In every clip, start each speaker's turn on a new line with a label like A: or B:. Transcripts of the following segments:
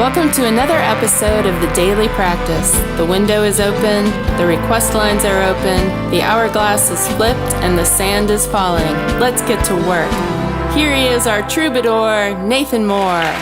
A: Welcome to another episode of the Daily Practice. The window is open, the request lines are open, the hourglass is flipped, and the sand is falling. Let's get to work. Here he is, our troubadour, Nathan Moore.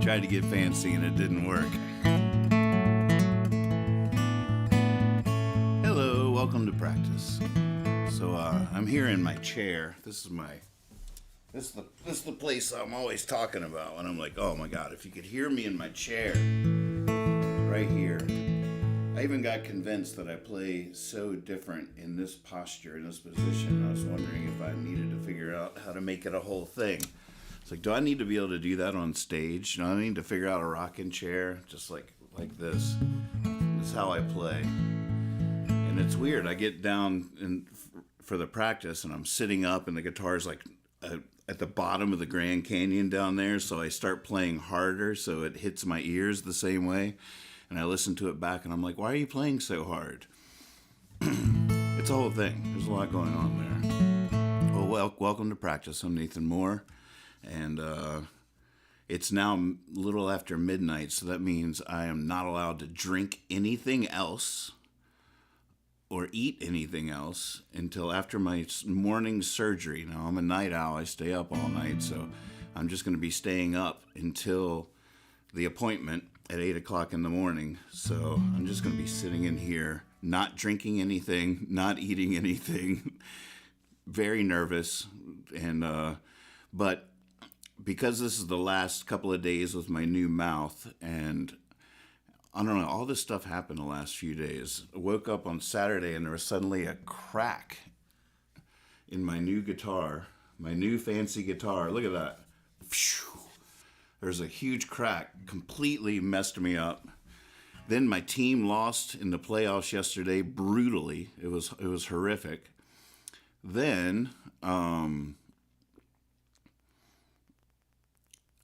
B: Tried to get fancy and it didn't work. Hello, welcome to practice. So I'm here in my chair. This is the place I'm always talking about when I'm like, oh my God, if you could hear me in my chair right here. I even got convinced that I play so different in this posture, in this position. I was wondering if I needed to figure out how to make it a whole thing. It's like, do I need to be able to do that on stage? I need to figure out a rocking chair just like this. This is how I play. And it's weird. I get down for the practice and I'm sitting up and the guitar's like at the bottom of the Grand Canyon down there. So I start playing harder so it hits my ears the same way. And I listen to it back and I'm like, why are you playing so hard? It's a whole thing. There's a lot going on there. Well, welcome to practice. I'm Nathan Moore. And it's now a little after midnight, so that means I am not allowed to drink anything else or eat anything else until after my morning surgery. Now, I'm a night owl. I stay up all night, so I'm just going to be staying up until the appointment at 8 o'clock in the morning. So I'm just going to be sitting in here, not drinking anything, not eating anything, very nervous, and but because this is the last couple of days with my new mouth, and I don't know, all this stuff happened the last few days. I woke up on Saturday and there was suddenly a crack in my new guitar, my new fancy guitar. Look at that. There's a huge crack, completely messed me up. Then my team lost in the playoffs yesterday brutally. It was horrific. Then,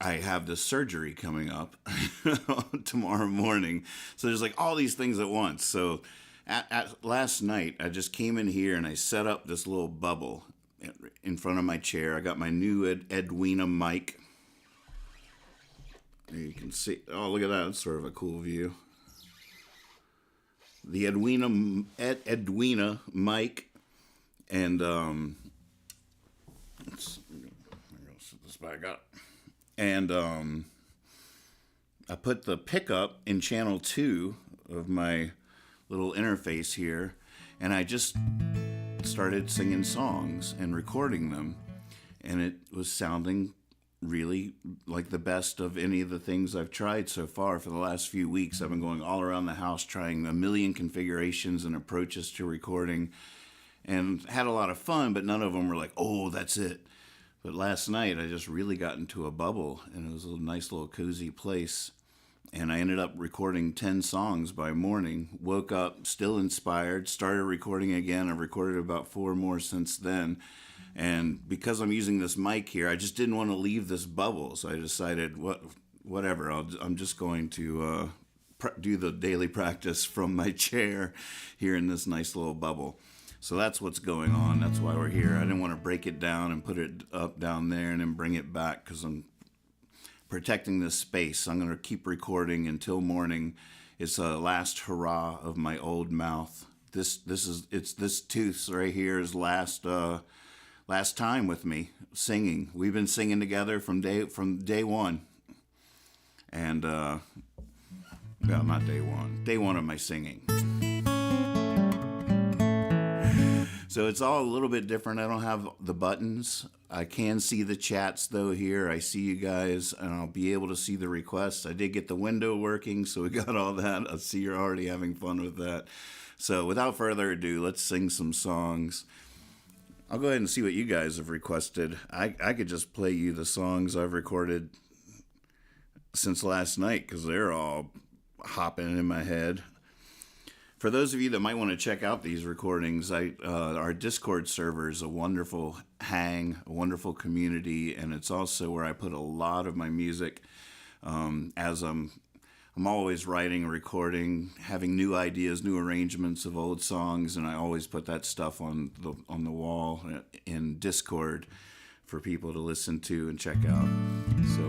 B: I have this surgery coming up tomorrow morning. So there's like all these things at once. So last night, I just came in here and I set up this little bubble in front of my chair. I got my new Edwina mic. You can see, oh, look at that. That's sort of a cool view. The Edwina mic. And let's set this back up. And I put the pickup in channel 2 of my little interface here, and I just started singing songs and recording them, and it was sounding really like the best of any of the things I've tried so far for the last few weeks. I've been going all around the house trying a million configurations and approaches to recording, and had a lot of fun, but none of them were like, oh, that's it. But last night, I just really got into a bubble, and it was a nice little cozy place. And I ended up recording 10 songs by morning, woke up still inspired, started recording again. I've recorded about 4 more since then. And because I'm using this mic here, I just didn't want to leave this bubble. So I decided, whatever, I'm just going to do the daily practice from my chair here in this nice little bubble. So that's what's going on. That's why we're here. I didn't want to break it down and put it up down there and then bring it back because I'm protecting this space. I'm going to keep recording until morning. It's a last hurrah of my old mouth. This tooth right here is last time with me singing. We've been singing together from day one. And well, not day one. Day one of my singing. So it's all a little bit different. I don't have the buttons. I can see the chats though here. I see you guys and I'll be able to see the requests. I did get the window working, so we got all that. I see you're already having fun with that. So without further ado, let's sing some songs. I'll go ahead and see what you guys have requested. I could just play you the songs I've recorded since last night because they're all hopping in my head. For those of you that might want to check out these recordings, our Discord server is a wonderful hang, a wonderful community, and it's also where I put a lot of my music. As I'm always writing, recording, having new ideas, new arrangements of old songs, and I always put that stuff on the wall in Discord for people to listen to and check out. So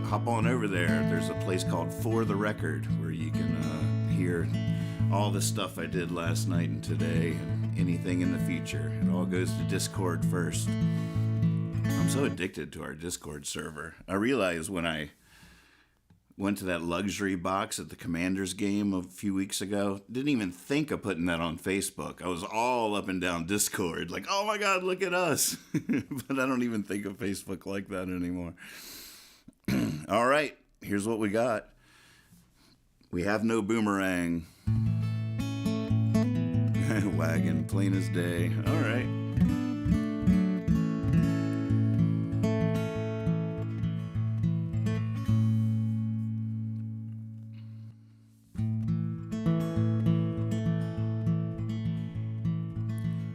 B: hop on over there. There's a place called For the Record where you can hear all the stuff I did last night and today and anything in the future. It all goes to Discord first. I'm so addicted to our Discord server. I realized when I went to that luxury box at the Commanders game a few weeks ago, didn't even think of putting that on Facebook. I was all up and down Discord, like, oh my God, look at us. But I don't even think of Facebook like that anymore. All right, here's what we got. We have no boomerang. Wagon, plain as day. All right.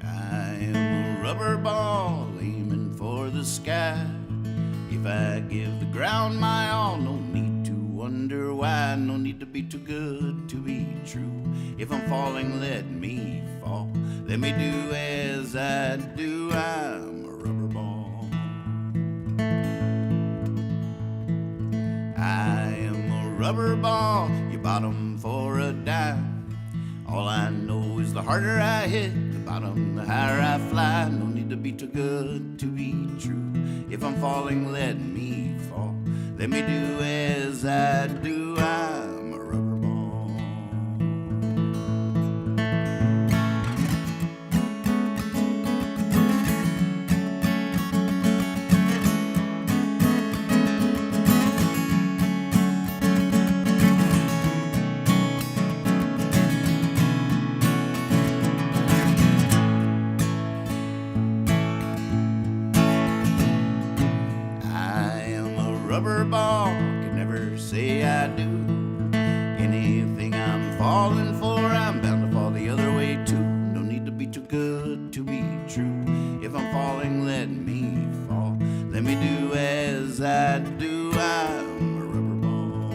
B: I am a rubber ball aiming for the sky. If I give the ground my all, no need to wonder why. No need to be too good to be true. If I'm falling, let me fall. Let me do as I do. I'm a rubber ball. I am a rubber ball. You bottom for a dime. All I know is the harder I hit the bottom, the higher I fly. No need to be too good to be true. If I'm falling, let me fall. Let me do as I do. I'm a rubber ball. Rubber ball, can never say I do. Anything I'm falling for, I'm bound to fall the other way too. No need to be too good to be true. If I'm falling, let me fall. Let me do as I do. I'm a rubber ball.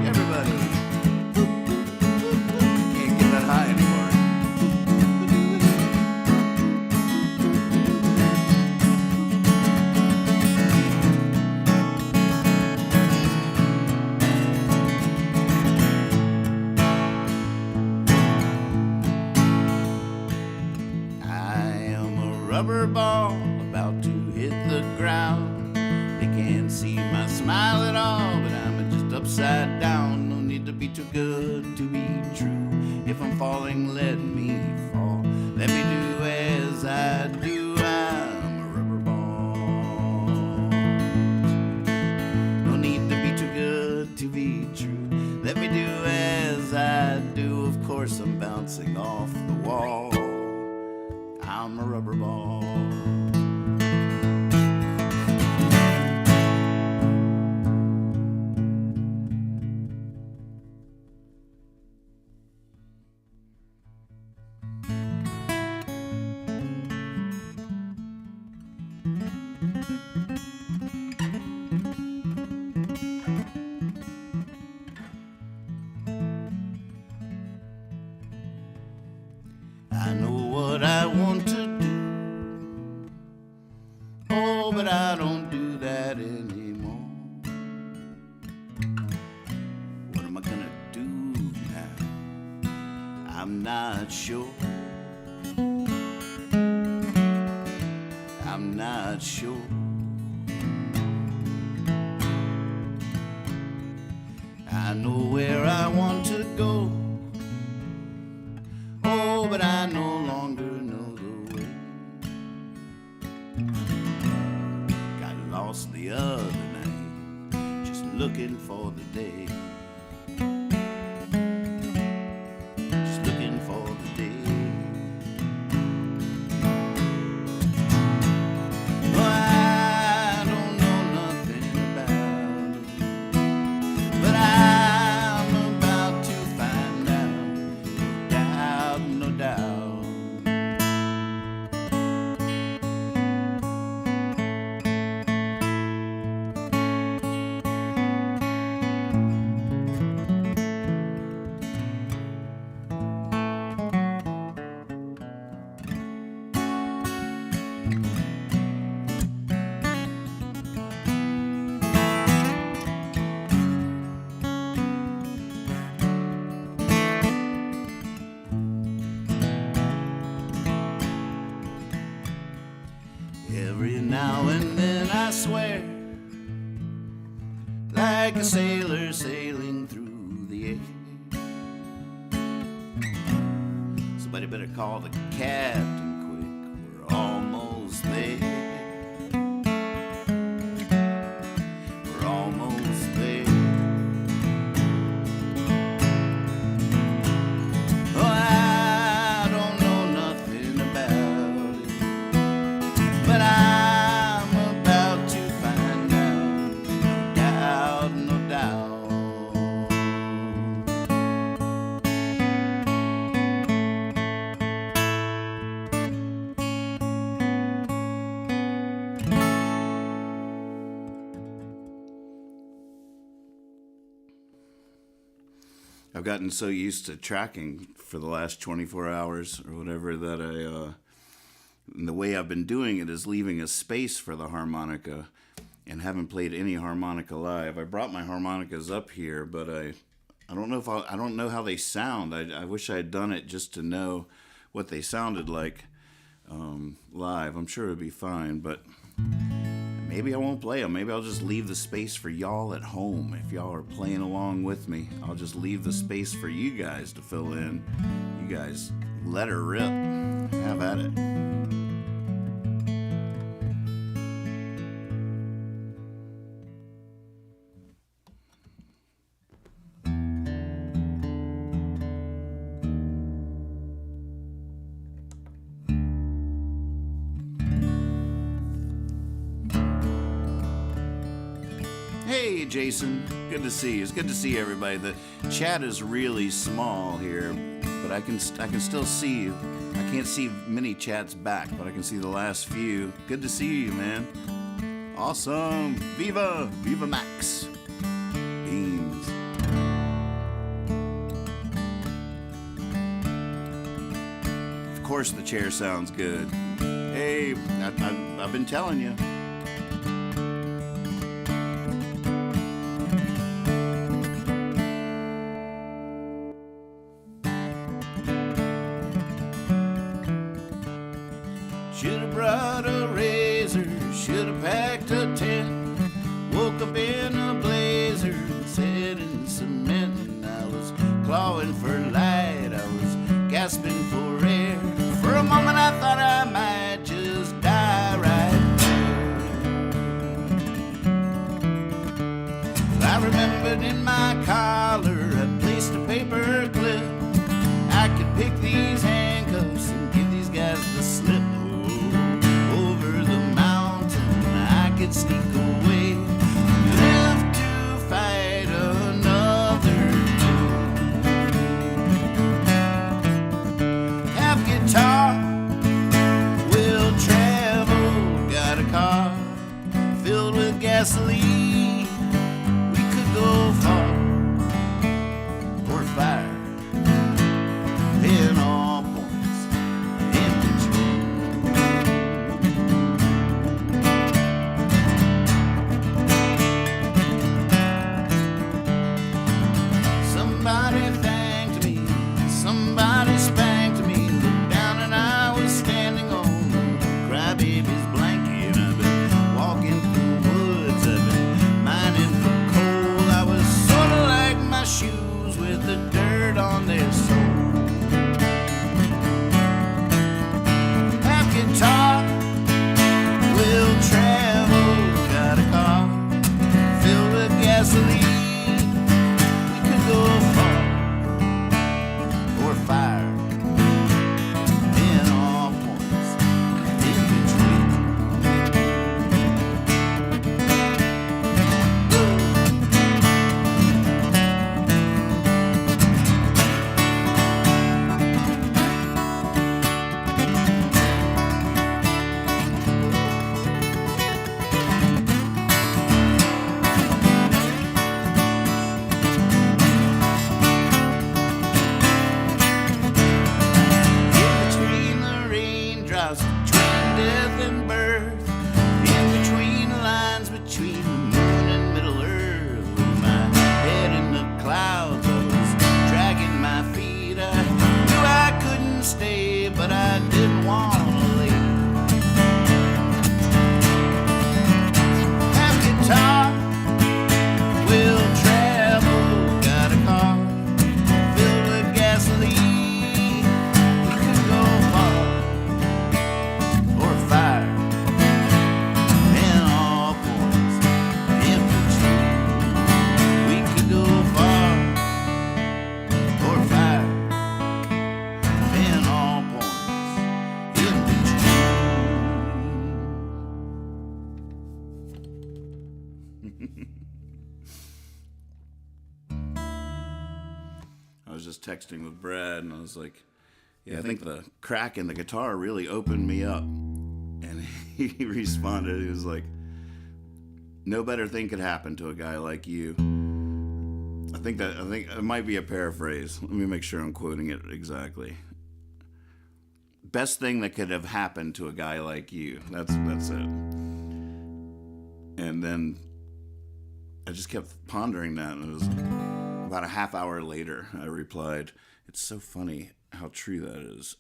B: Everybody, can't get that high anymore. Rubber ball about to hit the ground. They can't see my smile at all, but I'm just upside down. No need to be too good to be true. If I'm falling, let me fall. Let me do as I do. I'm a rubber ball. No need to be too good to be true. Let me do as I do. Of course I'm bouncing off the wall. I'm a rubber ball. I know what I want to do, oh, but I don't do that anymore. What am I gonna do now? I'm not sure. I'm not sure. I know where I want to go, oh, but I no longer know the way. Got lost the other night, just looking for the day. Just looking for the day. Oh, I don't know nothing now and then, I swear, like a sailor sailing through the air. Somebody better call the captain quick, we're almost there. We're almost there. Oh, I don't know nothing about it, but I'm about to find out, no doubt. I've gotten so used to tracking for the last 24 hours or whatever that and the way I've been doing it is leaving a space for the harmonica and haven't played any harmonica live. I brought my harmonicas up here, but I don't know if I don't know how they sound. I wish I had done it just to know what they sounded like live. I'm sure it'd be fine, but maybe I won't play them. Maybe I'll just leave the space for y'all at home. If y'all are playing along with me, I'll just leave the space for you guys to fill in. You guys let her rip. Have at it. Hey, Jason. Good to see you. It's good to see everybody. The chat is really small here, but I can still see you. I can't see many chats back, but I can see the last few. Good to see you, man. Awesome. Viva! Viva Max. Beans. Of course the chair sounds good. Hey, I've been telling you. Should've brought a razor, should've packed a tent. Woke up in a blazer and set in cement. And I was clawing for light, I was gasping for air. For a moment I thought I might just die right there. I remembered in my collar I placed a paper clip. I could pick these handcuffs and give these guys the slip. Could sneak away, live to fight another day. Have guitar, will travel, got a car filled with gasoline. We could go far or fire in all points in between. was just texting with Brad, and I was like, yeah, I think the crack in the guitar really opened me up. And he responded, he was like, no better thing could happen to a guy like you. I think it might be a paraphrase. Let me make sure I'm quoting it exactly. Best thing that could have happened to a guy like you. That's it. And then I just kept pondering that, and it was about a half hour later, I replied, it's so funny how true that is.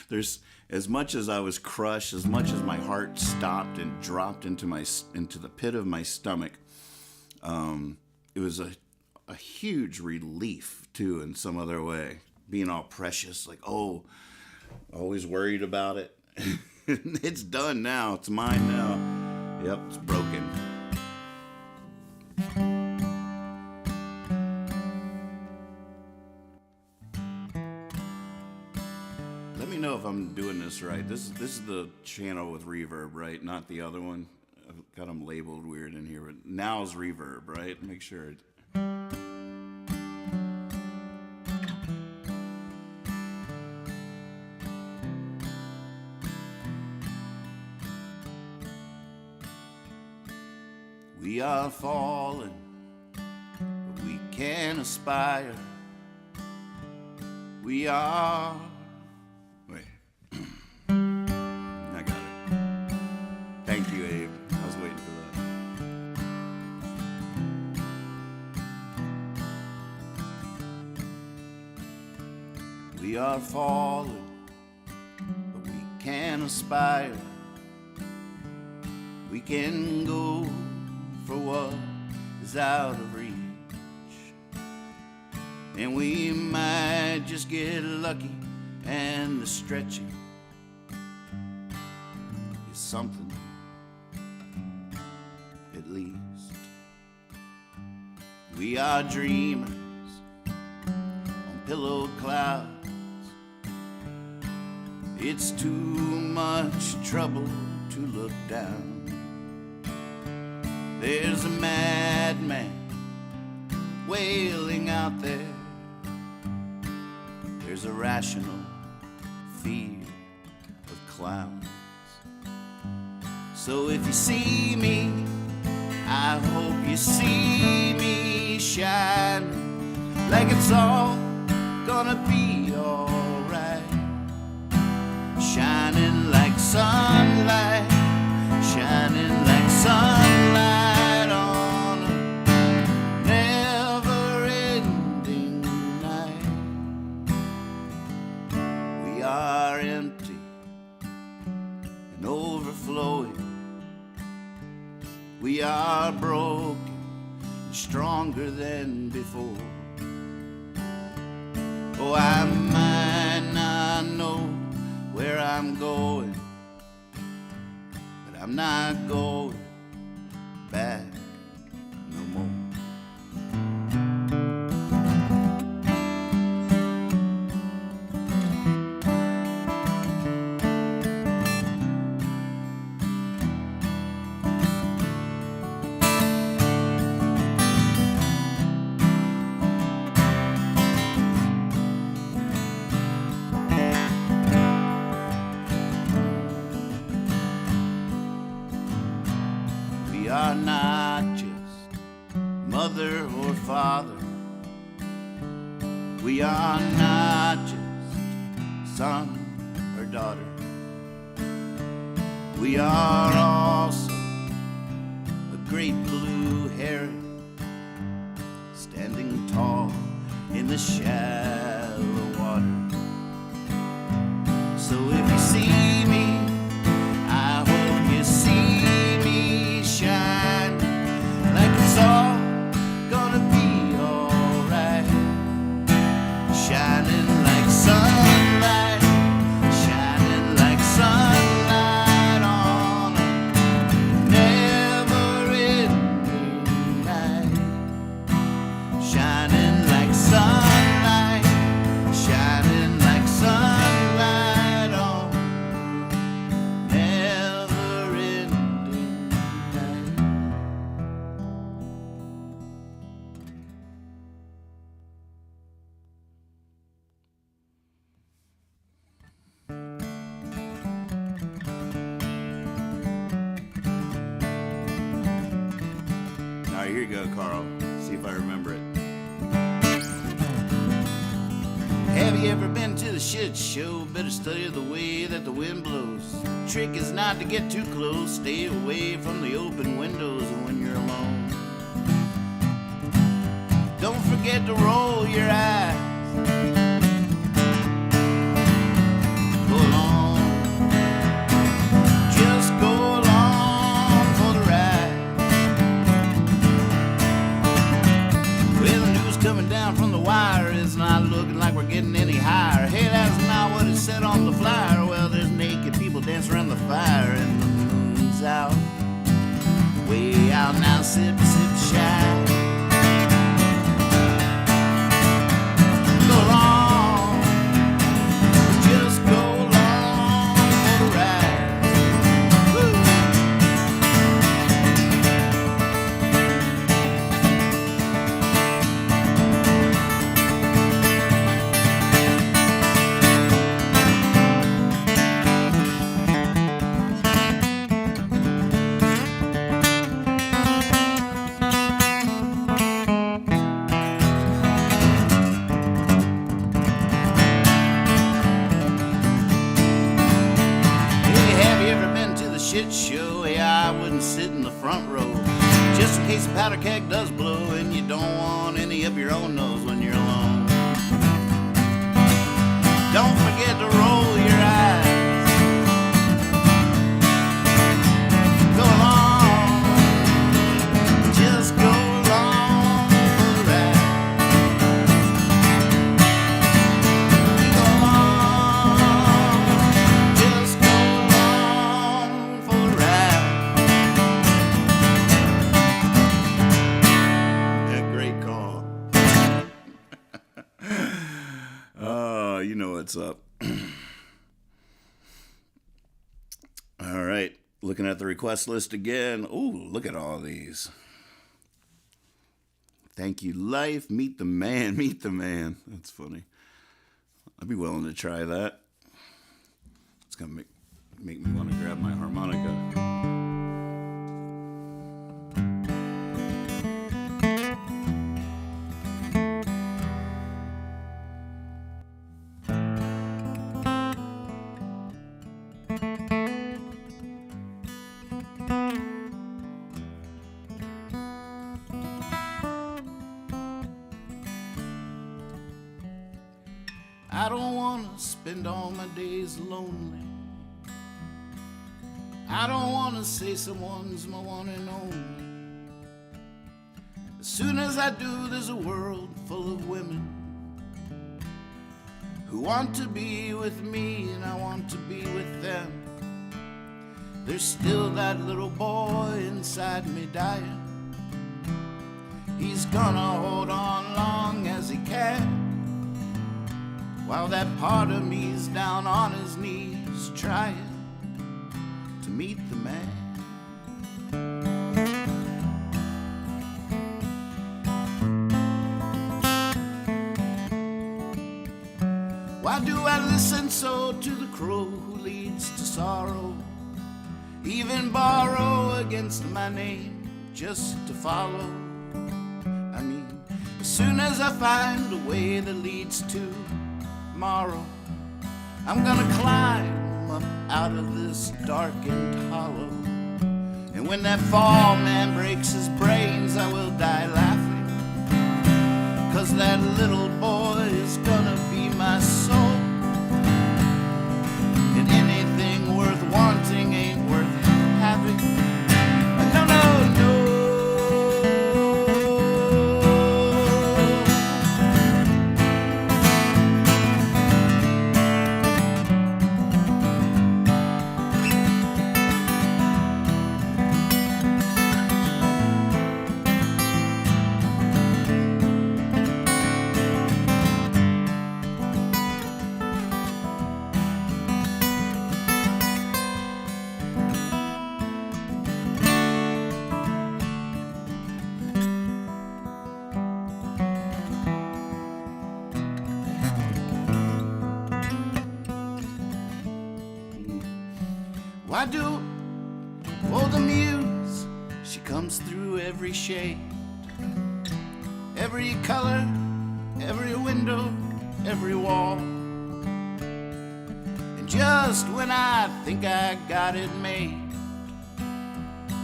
B: There's as much as I was crushed, as much as my heart stopped and dropped into the pit of my stomach, it was a huge relief too, in some other way, being all precious, like, oh, always worried about it. It's done now, it's mine now. Yep, it's broken. Let me know if I'm doing this right. This is the channel with reverb, right? Not the other one. I've got them labeled weird in here, but now's reverb, right? Make sure. We are fallen, but we can aspire. We are... Wait. I got it. Thank you, Abe. I was waiting for that. We are fallen, but we can aspire. We can go for what is out of reach, and we might just get lucky, and the stretching is something, at least. We are dreamers on pillowed clouds. It's too much trouble to look down. There's a madman wailing out there. There's a rational fear of clowns. So if you see me, I hope you see me shine like it's all gonna be alright. Shining like sunlight, shining like sunlight on a never-ending night. We are empty and overflowing. We are broken and stronger than before. Oh, I might not know where I'm going, but I'm not going back no more. We are not just mother or father. We are not just son or daughter. We are also a great blue heron standing tall in the shallow water. So if you see me, I hope you see me shine like it's all gonna be alright. Shining like sunlight, shining like sunlight on a never-ending night. Shining like sunlight, right, here you go, Carl. See if I remember it. Have you ever been to the shit show? Better study the way that the wind blows. Trick is not to get too close. Stay away from the open windows when you're alone. Don't forget to roll your eyes. Go along. Just go along for the ride. Well, the news coming down from the wire is not looking like we're getting any higher. Hey, that's not what it said on the flyer. Well, there's naked people dancing around the fire and the moon's out. Way out now, sip, sip, shine. Go along, just go along for the ride. Woo. Shit show, yeah, I wouldn't sit in the front row, just in case the powder keg does blow and you don't want any up your own nose when you're alone. Don't forget to roll your eyes. Go along, just go along for the ride. Go along, just go along for the ride. Yeah, great call. Oh, you know what's up. All right, looking at the request list again. Ooh, look at all these. Thank you, life. Meet the man. Meet the man. That's funny. I'd be willing to try that. It's gonna make me want to grab my harmonica. I don't want to spend all my days lonely. I don't want to say someone's my one and only. As soon as I do, there's a world full of women who want to be with me and I want to be with them. There's still that little boy inside me dying. He's gonna hold on long as he can, while that part of me's down on his knees trying to meet the man. Why do I listen so to the crow who leads to sorrow? Even borrow against my name just to follow. I mean, as soon as I find a way that leads to tomorrow, I'm gonna climb up out of this darkened hollow. And when that fall man breaks his brains, I will die laughing, 'cause that little boy is gonna be my soul. And anything worth wanting ain't worth having. No, no, no. Why do, oh, the muse, she comes through every shade. every color, every window, every wall. And just when I think I got it made,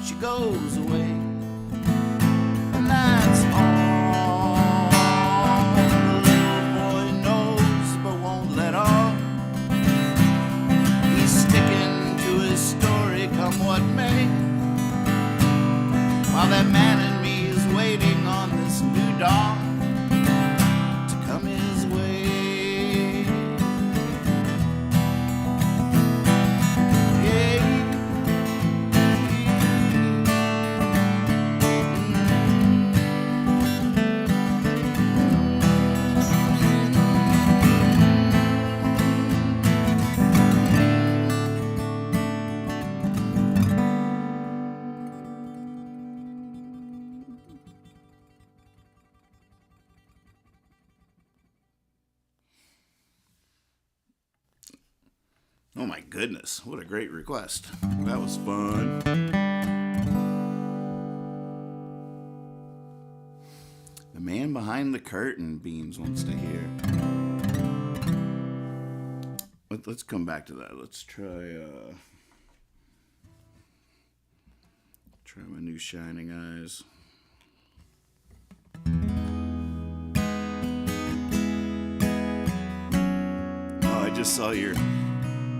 B: she goes away. And that's all the little boy knows, but won't let on. He's sticking to his story, come what may, while that man in me is waiting on this new dawn to come his way. Yeah. Oh my goodness, what a great request. That was fun. The man behind the curtain, Beans wants to hear. Let's come back to that. Let's try my new Shining Eyes. Oh, I just saw your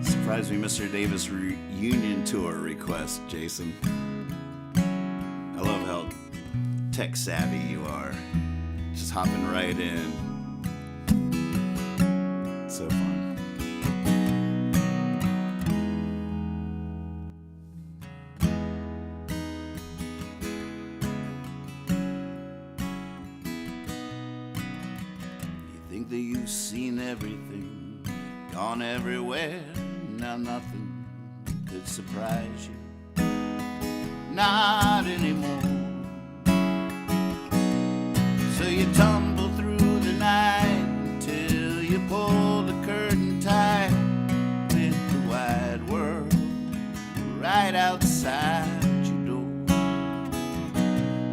B: Surprise Me Mr. Davis reunion tour request, Jason. I love how tech savvy you are. Just hopping right in. So fun. You think that you've seen everything, gone everywhere. Now nothing could surprise you, not anymore. So you tumble through the night until you pull the curtain tight, with the wide world right outside your door.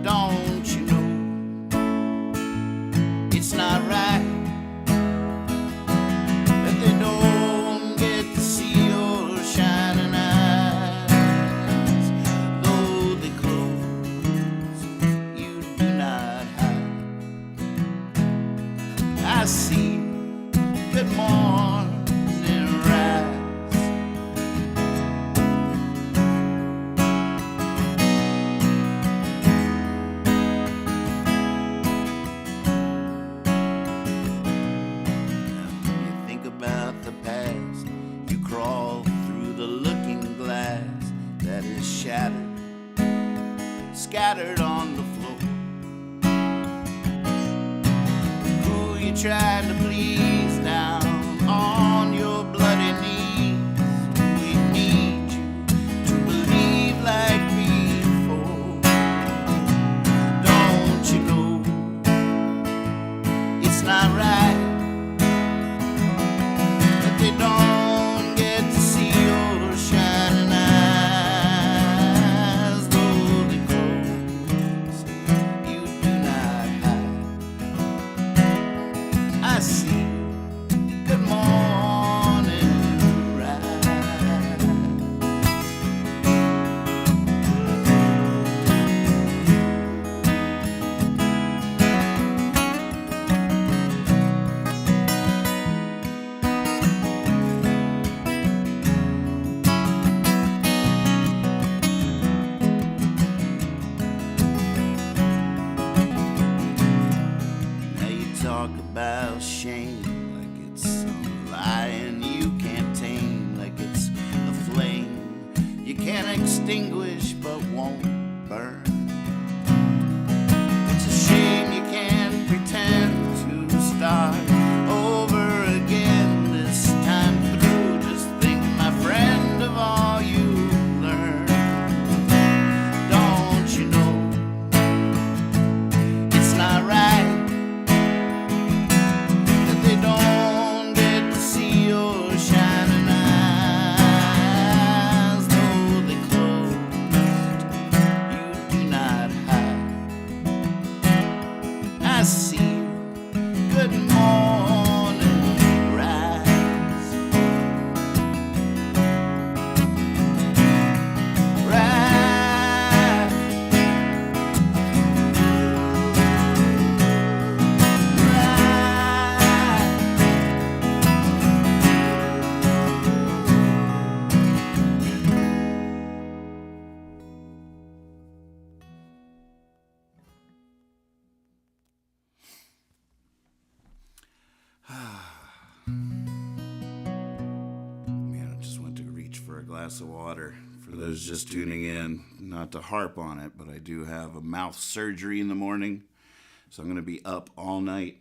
B: Don't you know it's not right that they don't shining eyes, though they close, you do not hide. I see good morning rise. You think about the past, you crawl the looking glass that is shattered, scattered on the floor. Who you trying to please down on your bloody knees? We need you to believe like before. Don't you know it's not right that they don't shining eyes, though they close, you do not hide. I see good morning rise. About shame like it's some lion you can't tame, like it's a flame you can't extinguish but won't burn. It's a shame you can't pretend to start over again this time through. Just think, my friend, of all you learned. Don't you know it's not right? They I see you. Good morning, rise. Rise. Man, I just went to reach for a glass of water. For those just tuning in, not to harp on it, but I do have a mouth surgery in the morning. So I'm going to be up all night,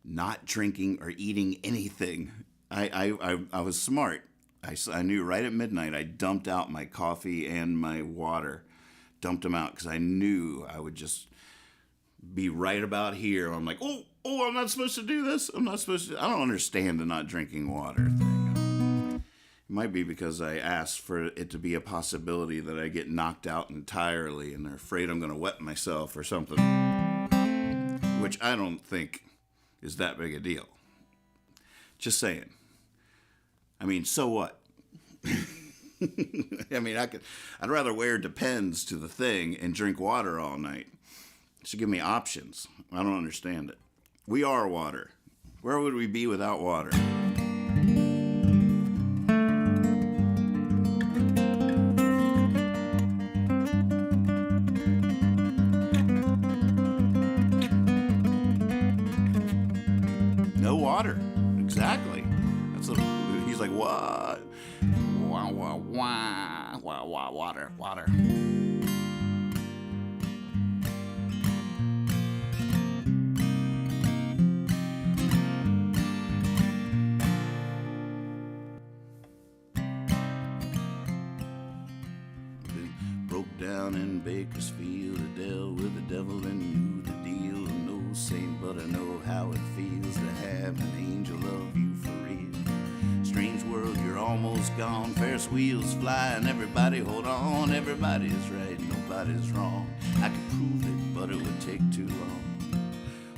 B: not drinking or eating anything. I was smart. I knew right at midnight I dumped out my coffee and my water. Dumped them out because I knew I would just be right about here. I'm like, oh, I'm not supposed to do this. I don't understand the not drinking water thing. It might be because I asked for it to be a possibility that I get knocked out entirely and they're afraid I'm going to wet myself or something, which I don't think is that big a deal. Just saying. I mean, so what? I mean, I'd rather wear Depends to the thing and drink water all night. It should give me options. I don't understand it. We are water. Where would we be without water? No water. Exactly. He's like, what? Water. Broke down in Bakersfield, I dealt with the devil and knew the deal. No saint, but I know how it feels to have an angel love you for real. Strange world, you're almost gone. Ferris wheels flying, everybody hold on. Everybody's right, nobody's wrong. I could prove it, but it would take too long.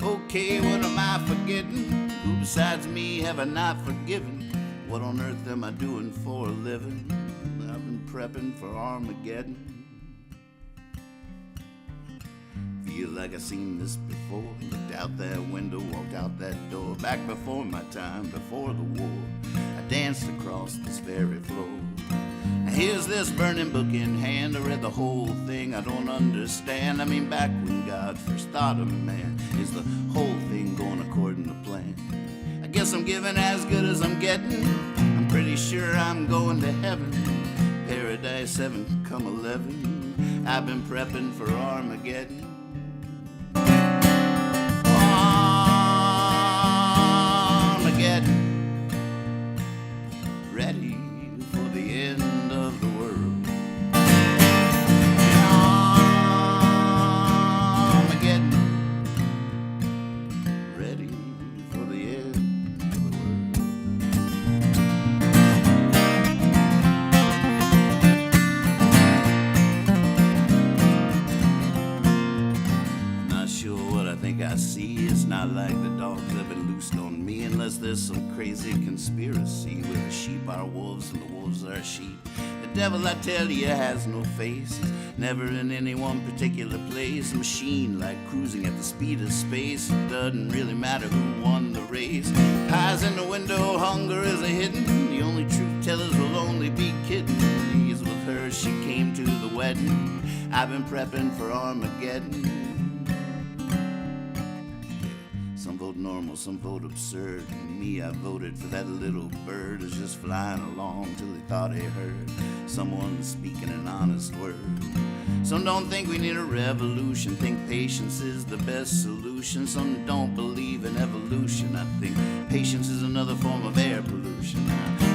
B: Okay, what am I forgetting? Who besides me have I not forgiven? What on earth am I doing for a living? I've been prepping for Armageddon. Feel like I've seen this before. Looked out that window, walked out that door. Back before my time, before the war, I danced across this very floor. Now here's this burning book in hand. I read the whole thing, I don't understand. I mean, back when God first thought of man, is the whole thing going according to plan? I guess I'm giving as good as I'm getting. I'm pretty sure I'm going to heaven. Paradise 7 come 11. I've been prepping for Armageddon. Ready for the end of the world. Armageddon. Ready for the end of the world. Not sure what I think I see. It's not like the dogs have been loosed on me, unless there's some crazy conspiracy where the sheep are wolves and the wolves are sheep. The devil, I tell you, has no face. He's never in any one particular place. A machine like cruising at the speed of space. It doesn't really matter who won the race. Eyes in the window, hunger is a hidden. The only truth tellers will only be kidding. He's with her, she came to the wedding. I've been prepping for Armageddon. Some vote normal, some vote absurd. Me, I voted for that little bird who's just flying along till he thought he heard someone speaking an honest word. Some don't think we need a revolution, think patience is the best solution. Some don't believe in evolution. I think patience is another form of air pollution.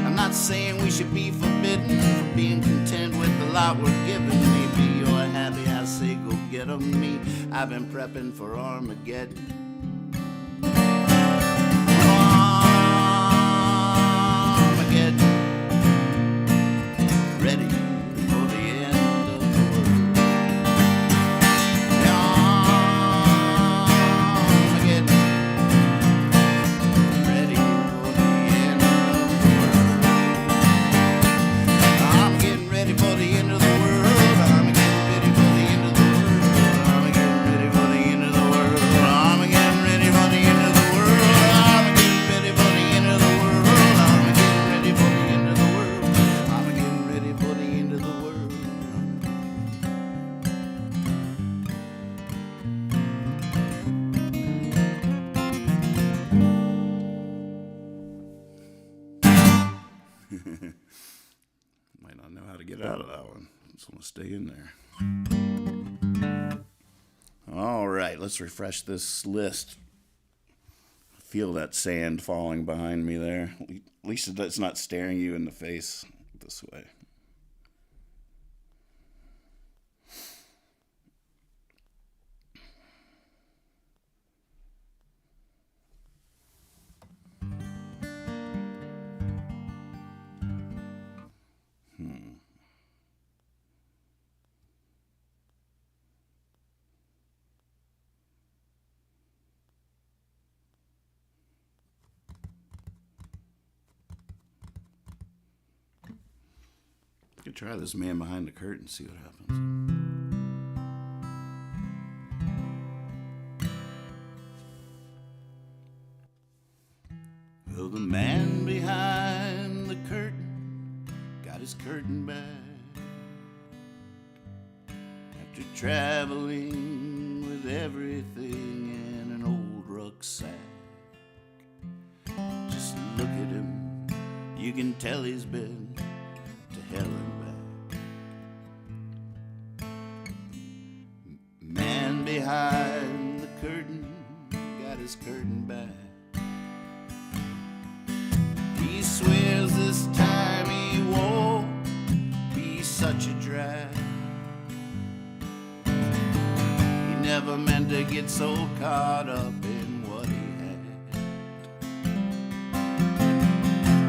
B: I'm not saying we should be forbidden for being content with the lot we're given. Maybe you're happy, I say go get 'em. Me, I've been prepping for Armageddon. Ready for the end of the world. Armageddon. get out of that one. I just want to stay in there. All right, let's refresh this list. Feel that sand falling behind me there. At least it's not staring you in the face this way. Could try this man behind the curtain, see what happens. Well, the man behind the curtain got his curtain back after traveling with everything in an old rucksack. Just look at him, you can tell he's been to hell and back. Man behind the curtain got his curtain back. He swears this time he won't be such a drag. He never meant to get so caught up in what he had.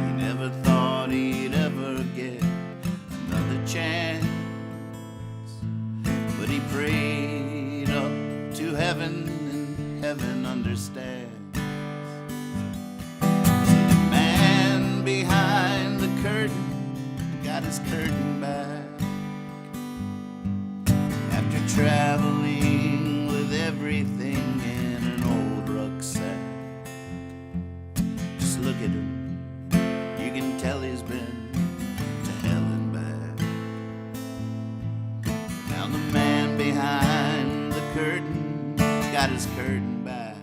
B: He never thought he'd ever get another chance, but he prayed up to heaven, and heaven understands. The man behind the curtain got his curtain back after traveling with everything in an old rucksack. Just look at him, you can tell he's been to hell and back. Now the man behind the curtain got his curtain back.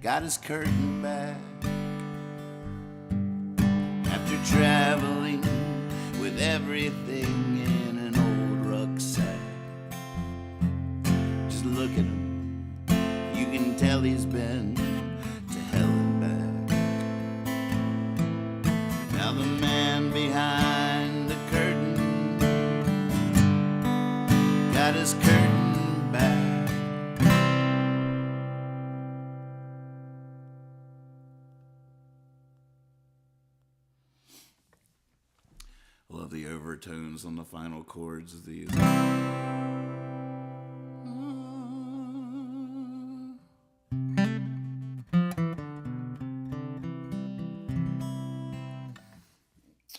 B: Got his curtain back after traveling with everything in an old rucksack. Just look at him, you can tell he's been to hell and back. Now the man behind the curtain got his curtain back. Love the overtones on the final chords of these.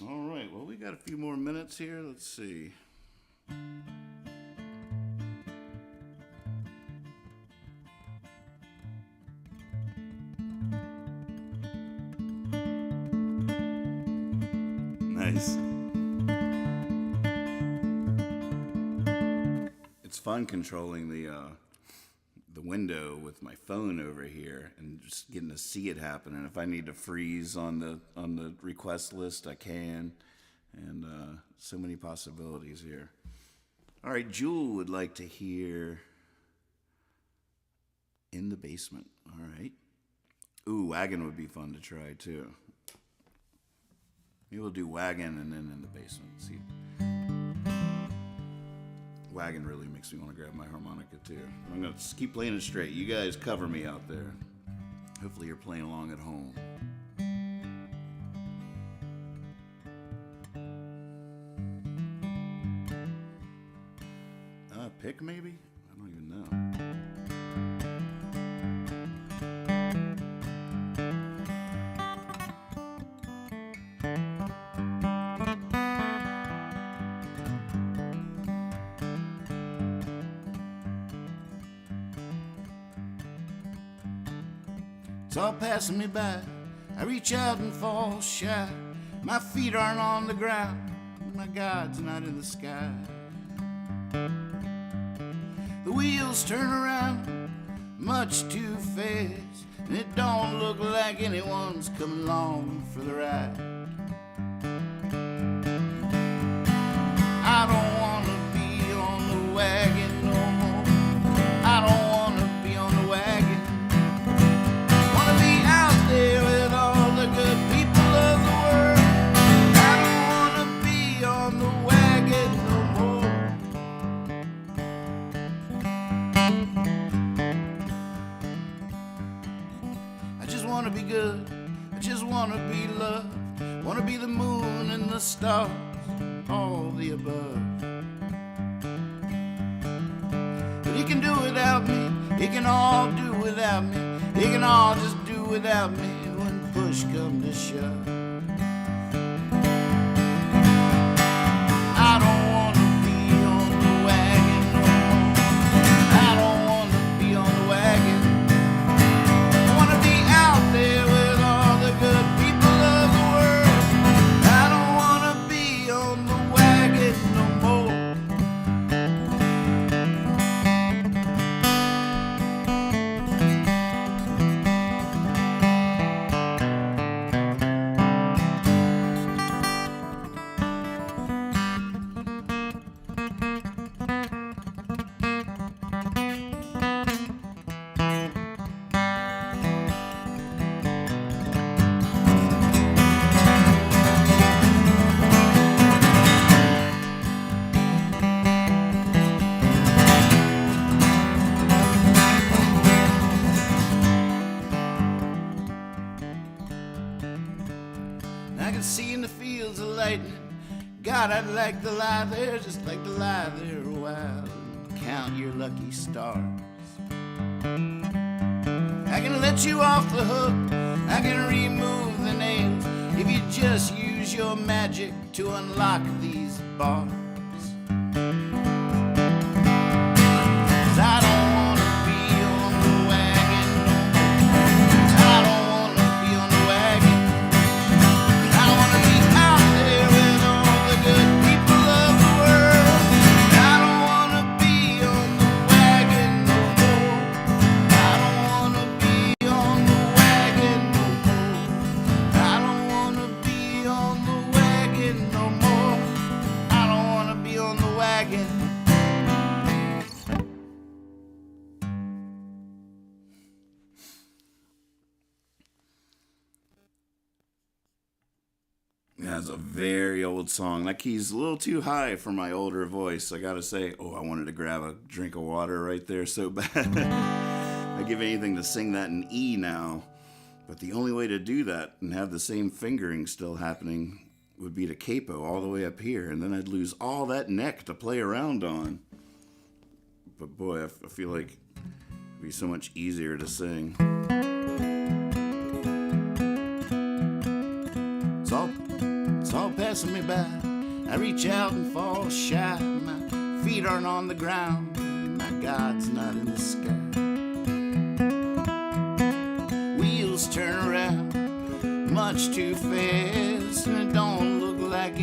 B: All right, well, we got a few more minutes here. Let's see. Nice. It's fun controlling the window with my phone over here and just getting to see it happen. And if I need to freeze on the request list, I can. And so many possibilities here. All right, Jewel would like to hear In the Basement. All right. Ooh, Wagon would be fun to try too. Maybe we'll do Wagon and then In the Basement. See. Wagon really makes me want to grab my harmonica too. I'm going to keep playing it straight. You guys cover me out there. Hopefully you're playing along at home. Pick maybe? I don't even know. It's all passing me by. I reach out and fall shy. My feet aren't on the ground. My God's not in the sky. The wheels turn around much too fast, and it don't look like anyone's coming along for the ride. I don't want to be on the wagon no more. I don't want to be on the wagon. Want to be out there with all the good people of the world. I don't want to be on the wagon no more. I just want to be good. I just want to be loved. Want to be the moon and the stars, all the above. But he can do without me. He can all do without me. He can all just do without me when push comes to shove. I don't want to be on the wagon no more. I don't want to be on the wagon. I want to be out there with all the good people of the world. I don't want to be on the wagon no more. I can see in the fields of lightning. God, I'd like to lie there, just like to lie there a while and count your lucky stars. I can let you off the hook. I can remove the nails if you just use your magic to unlock these bars. 'Cause I don't want to be on the wagon no more. I don't want to be on the wagon. I want to be out there with all the good people of the world. I don't want to be on the wagon no more. I don't want to be on the wagon no more. I don't want to be on the wagon no more. I don't want to be on the wagon. That's a very old song. That key's a little too high for my older voice, I gotta say. Oh, I wanted to grab a drink of water right there so bad. I'd give anything to sing that in E now. But the only way to do that and have the same fingering still happening would be to capo all the way up here, and then I'd lose all that neck to play around on. But boy, I feel like it'd be so much easier to sing. It's all passing me by. I reach out and fall shy. My feet aren't on the ground. My God's not in the sky. Wheels turn around much too fast, and it don't look like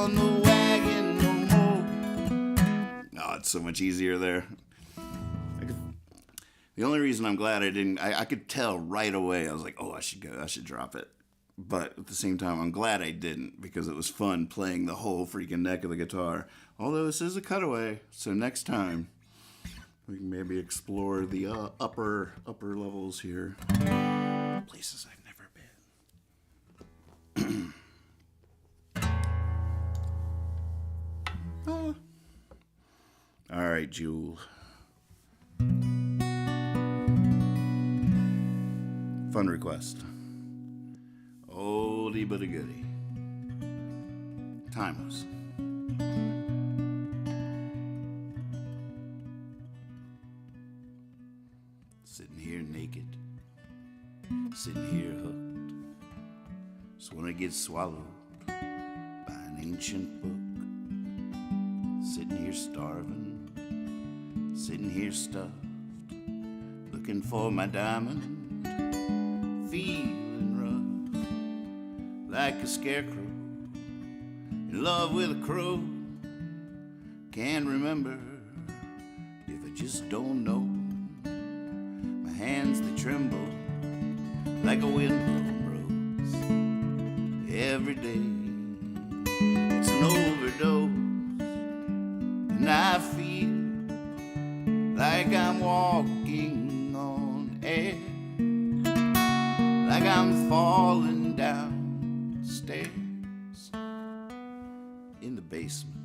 B: on the wagon no more. Oh, it's so much easier there. The only reason I'm glad I could tell right away. I was like, oh, I should drop it. But at the same time, I'm glad I didn't, because it was fun playing the whole freaking neck of the guitar. Although this is a cutaway, so next time we can maybe explore the upper levels here. Places I've never been. All right, Jewel. Fun request. Oldie but a goodie. Timeless. Sitting here naked. Sitting here hooked. Just wanna get swallowed by an ancient book. Sitting here starving. Sitting here stuffed. Looking for my diamond. Feeling rough, like a scarecrow, in love with a crow. Can't remember if I just don't know. My hands, they tremble like a windblown rose. Every day it's an overdose, and I feel like I'm walking on air. Like I'm falling downstairs in the basement.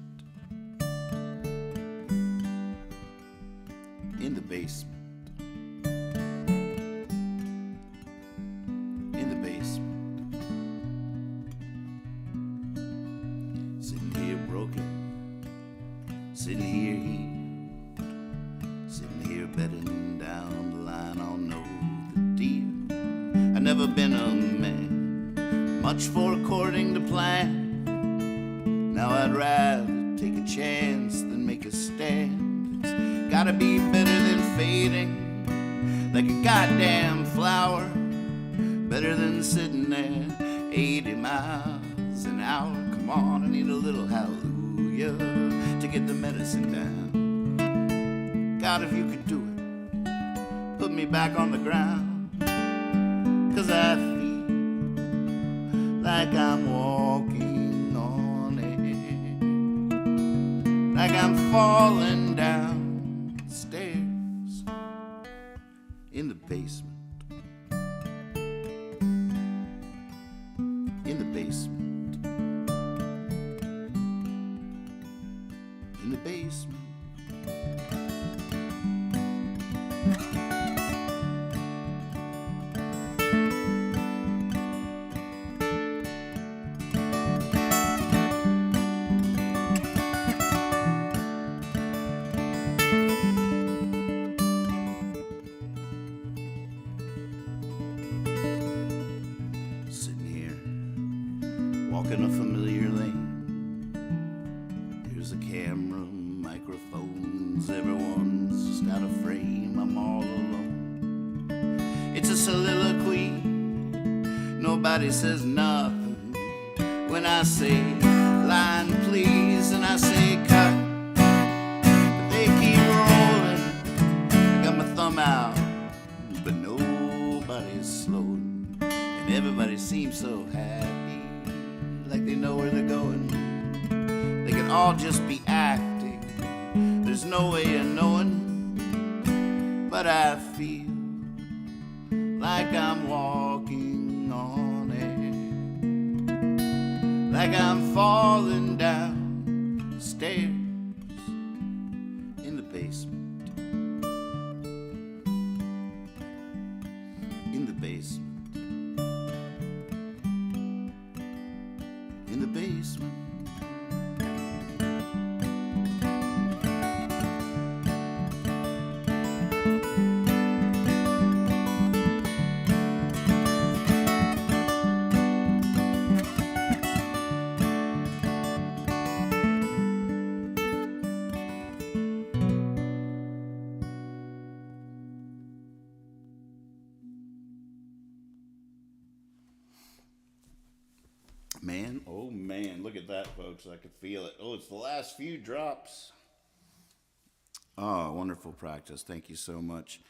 B: In the basement. In the basement. Sitting here broken. Sitting here healed. Sitting here betting down the line I'll know the deal. I've never been a man, much for according to plan. Now I'd rather take a chance than make a stand. It's gotta be better than fading like a goddamn flower. Better than sitting there 80 miles an hour. Come on, I need a little hallelujah to get the medicine down. God, if you could do it, put me back on the ground. 'Cause I feel like I'm walking on air, like I'm falling downstairs in the basement. In the basement. In the basement. Walking a familiar lane. There's a camera, microphones, everyone's just out of frame. I'm all alone. It's a soliloquy. Nobody says nothing when I say line please and I say cut. But they keep rolling. I got my thumb out, but nobody's slowing. And everybody seems so happy, like they know where they're going. They can all just be acting. There's no way of knowing. But I feel like I'm walking on air, like I'm falling downstairs in the basement. In the basement. In the basement. at that, folks. I could feel it. Oh, it's the last few drops. Oh, wonderful practice. Thank you so much.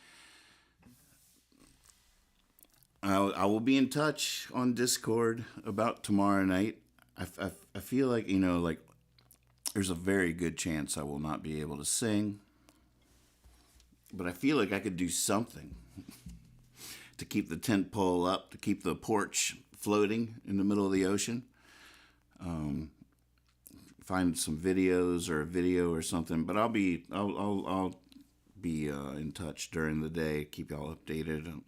B: I will be in touch on Discord about tomorrow night. I feel like, like there's a very good chance I will not be able to sing. But I feel like I could do something to keep the tent pole up, to keep the porch floating in the middle of the ocean. Find some videos or a video or something. But I'll be in touch during the day, keep y'all updated on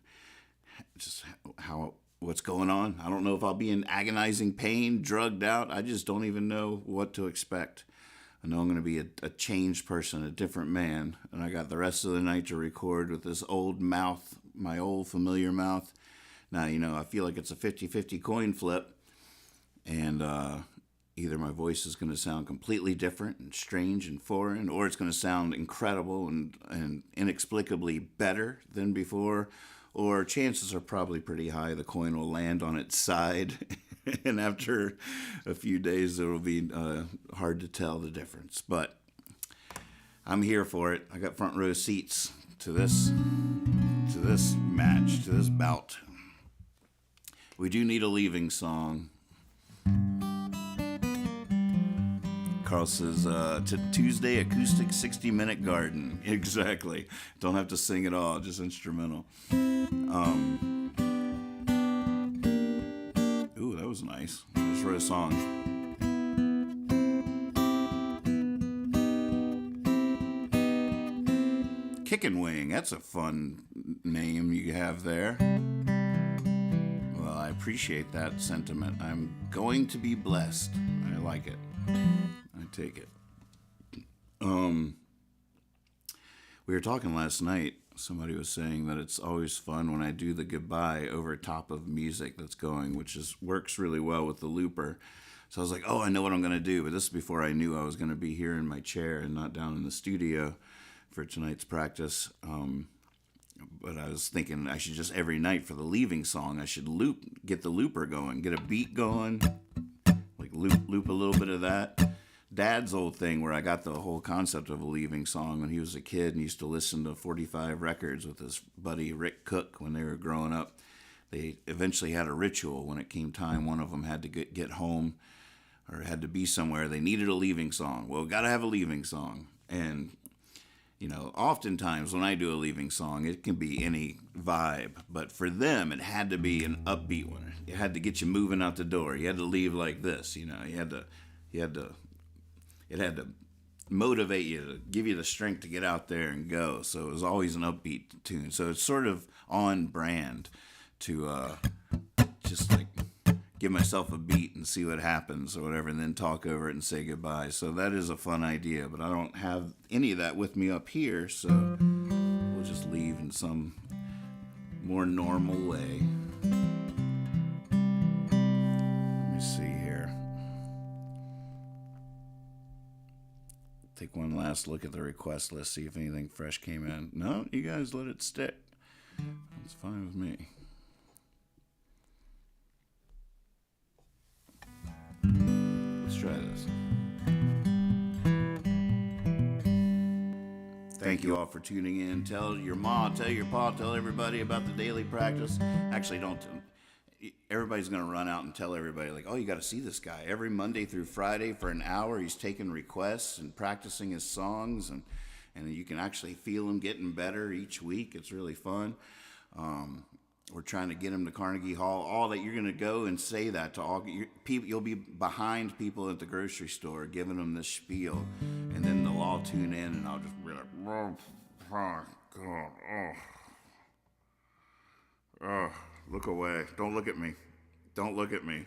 B: just what's going on. I don't know if I'll be in agonizing pain, drugged out. I just don't even know what to expect. I know I'm going to be a changed person, a different man, and I got the rest of the night to record with this old mouth, my old familiar mouth. Now, I feel like it's a 50-50 coin flip, and either my voice is going to sound completely different and strange and foreign, or it's going to sound incredible and inexplicably better than before, or chances are probably pretty high the coin will land on its side, and after a few days it will be hard to tell the difference. But I'm here for it. I got front row seats to this match, to this bout. We do need a leaving song. Carl says, to Tuesday Acoustic 60-Minute Garden. Exactly. Don't have to sing at all, just instrumental. Ooh, that was nice. I just wrote a song. Kickin' Wing, that's a fun name you have there. Well, I appreciate that sentiment. I'm going to be blessed. I like it. I take it. We were talking last night. Somebody was saying that it's always fun when I do the goodbye over top of music that's going, which works really well with the looper. So I was like, oh, I know what I'm going to do. But this is before I knew I was going to be here in my chair and not down in the studio for tonight's practice. But I was thinking I should just every night for the leaving song, I should get the looper going, get a beat going, like loop a little bit of that. Dad's old thing where I got the whole concept of a leaving song when he was a kid and used to listen to 45 records with his buddy Rick Cook when they were growing up. They eventually had a ritual when it came time. One of them had to get home or had to be somewhere. They needed a leaving song. Well, got to have a leaving song. And, oftentimes when I do a leaving song, it can be any vibe. But for them, it had to be an upbeat one. It had to get you moving out the door. You had to leave like this, It had to motivate you, to give you the strength to get out there and go. So it was always an upbeat tune. So it's sort of on brand to just like give myself a beat and see what happens or whatever, and then talk over it and say goodbye. So that is a fun idea, but I don't have any of that with me up here, so we'll just leave in some more normal way. Let me see here. Take one last look at the request list, see if anything fresh came in. No, you guys let it stick. That's fine with me. Let's try this. Thank you all for tuning in. Tell your mom, tell your pa, tell everybody about the daily practice. Actually, don't. Everybody's going to run out and tell everybody, like, oh, you got to see this guy. Every Monday through Friday for an hour, he's taking requests and practicing his songs, and you can actually feel him getting better each week. It's really fun. We're trying to get him to Carnegie Hall. All that you're going to go and say that to all people. You'll be behind people at the grocery store giving them this spiel, and then they'll all tune in, and I'll just be like, oh, God, look away. Don't look at me. Don't look at me.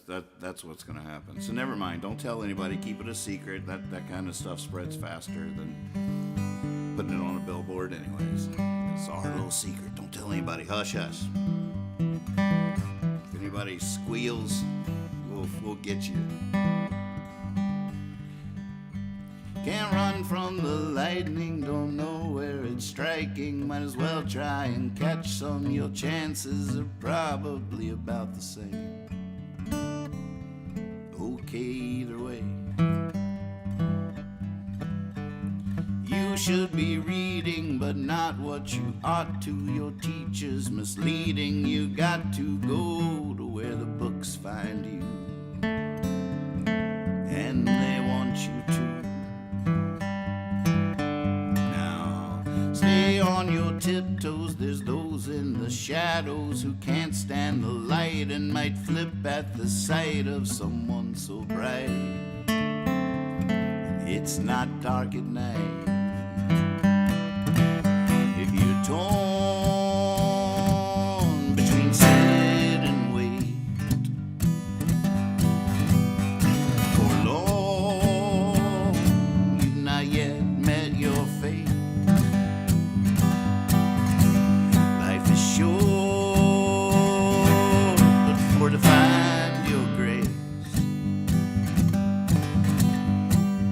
B: That's what's going to happen. So never mind. Don't tell anybody. Keep it a secret. That kind of stuff spreads faster than putting it on a billboard anyways. It's our little secret. Don't tell anybody. Hush, hush. If anybody squeals, we'll get you. Can't run from the lightning, don't know where it's striking. Might as well try and catch some. Your chances are probably about the same. Oh, okay either way. You should be reading, but not what you ought to. Your teacher's misleading. You got to go to where the books find you, and they want you to. Now, stay on your tiptoes. There's those in the shadows who can't stand the light and might flip at the sight of someone so bright. It's not dark at night. If you're torn between sit and wait, forlorn, you've not yet met your fate. Life is short, but for to find your grace,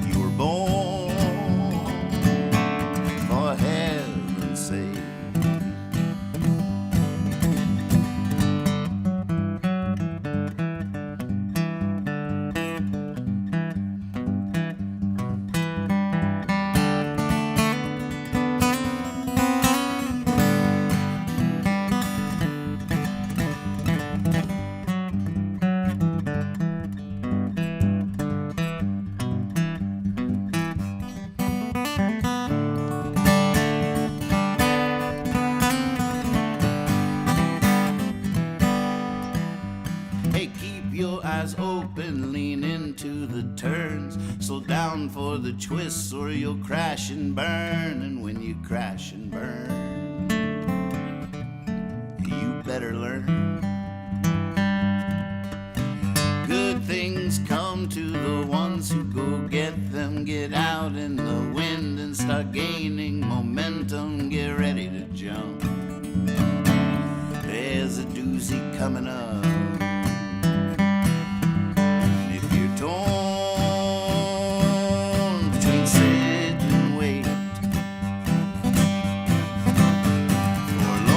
B: you were born for heaven's sake. Hey, keep your eyes open, lean into the turns, slow down for the twists or you'll crash and burn. And when you crash and burn, you better learn. Good things come to the ones who go get them. Get out in the wind and start gaining momentum. Get ready to jump. There's a doozy coming up. If you're torn between sit and wait, forlorn,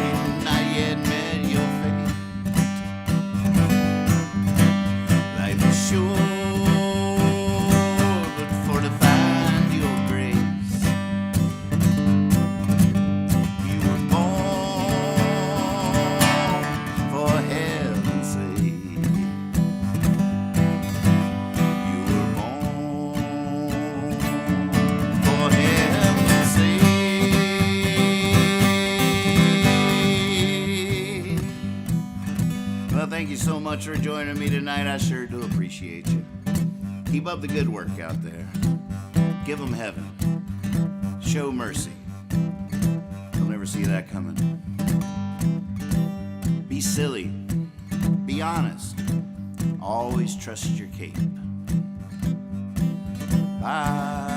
B: you've not yet met your fate. Life is short, but for to find your grace, you were born for heaven's sake. You were born for heaven's sake. Well, thank you so much for joining me tonight. I sure do appreciate you. Keep up the good work out there. Give them heaven. Show mercy. You'll never see that coming. Be silly. Be honest. Always trust your cape. Bye.